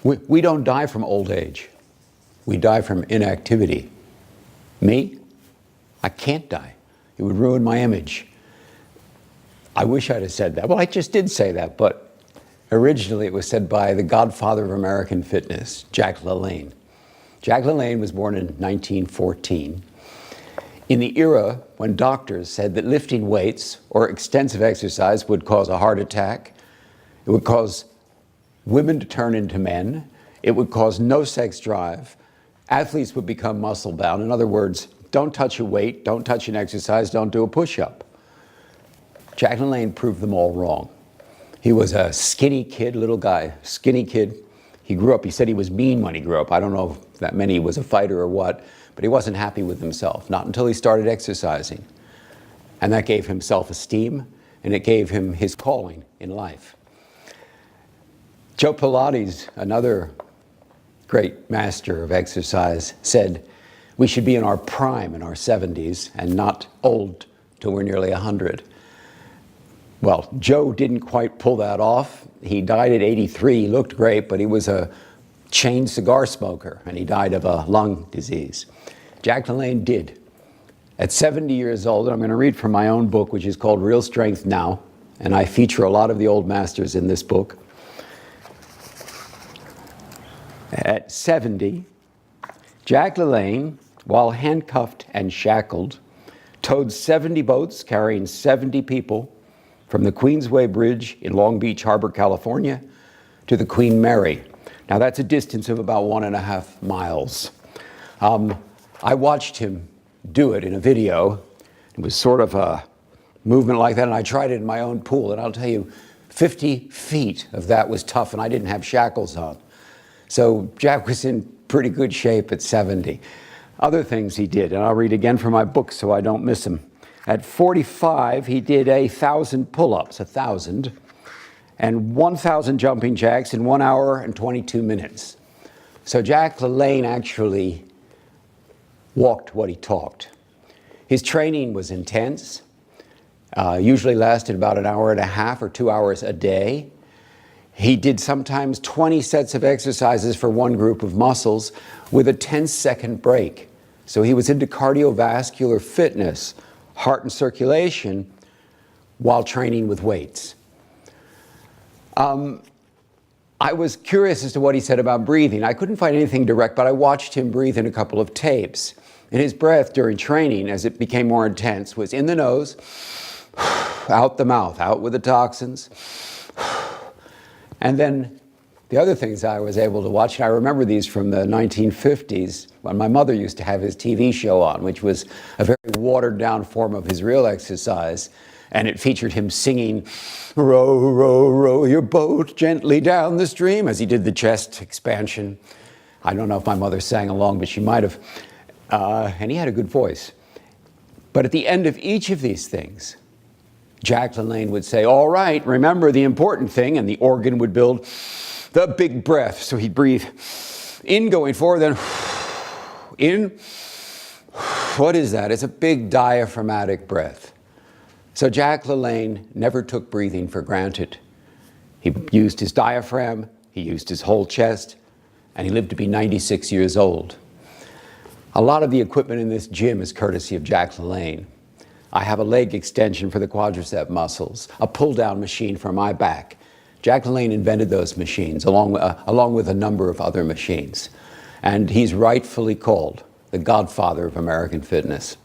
We don't die from old age. We die from inactivity. Me? I can't die. It would ruin my image. I wish I'd have said that. Well, I just did say that, but originally it was said by the Godfather of American fitness, Jack LaLanne. Jack LaLanne was born in 1914. In the era when doctors said that lifting weights or extensive exercise would cause a heart attack, it would cause women to turn into men, it would cause no sex drive, athletes would become muscle bound. In other words, don't touch a weight, don't touch an exercise, don't do a push-up. Jack LaLanne proved them all wrong. He was a skinny kid, little guy, skinny kid. He grew up, he said he was mean when he grew up. I don't know if that meant he was a fighter or what, but he wasn't happy with himself, not until he started exercising. And that gave him self-esteem, and it gave him his calling in life. Pilates, another great master of exercise, said we should be in our prime in our 70s and not old till we're nearly 100. Well, Joe didn't quite pull that off. He died at 83. He looked great, but he was a chain cigar smoker, and he died of a lung disease. Jack LaLanne did. At 70 years old, and I'm going to read from my own book, which is called Real Strength Now, and I feature a lot of the old masters in this book. At 70, Jack LaLanne, while handcuffed and shackled, towed 70 boats carrying 70 people from the Queensway Bridge in Long Beach Harbor, California, to the Queen Mary. Now that's a distance of about 1.5 miles. I watched him do it in a video. It was sort of a movement like that, and I tried it in my own pool, and I'll tell you, 50 feet of that was tough, and I didn't have shackles on. So Jack was in pretty good shape at 70. Other things he did, and I'll read again from my book so I don't miss him. At 45, he did 1,000 pull-ups, 1,000, and 1,000 jumping jacks in 1 hour and 22 minutes. So Jack LaLanne actually walked what he talked. His training was intense, usually lasted about 1.5 hours or 2 hours a day. He did sometimes 20 sets of exercises for one group of muscles with a 10-second break. So he was into cardiovascular fitness, heart and circulation, while training with weights. I was curious as to what he said about breathing. I couldn't find anything direct, but I watched him breathe in a couple of tapes. And his breath during training, as it became more intense, was in the nose, out the mouth, out with the toxins. And then the other things I was able to watch, and I remember these from the 1950s, when my mother used to have his TV show on, which was a very watered down form of his real exercise. And it featured him singing, "Row, row, row your boat gently down the stream," as he did the chest expansion. I don't know if my mother sang along, but she might have. And he had a good voice. But at the end of each of these things, Jack LaLanne would say, "All right, remember the important thing," and the organ would build the big breath. So he'd breathe in going forward, then in. What is that? It's a big diaphragmatic breath. So Jack LaLanne never took breathing for granted. He used his diaphragm, he used his whole chest, and he lived to be 96 years old. A lot of the equipment in this gym is courtesy of Jack LaLanne. I have a leg extension for the quadricep muscles, a pull-down machine for my back. Jack LaLanne invented those machines, along with a number of other machines. And he's rightfully called the Godfather of American fitness.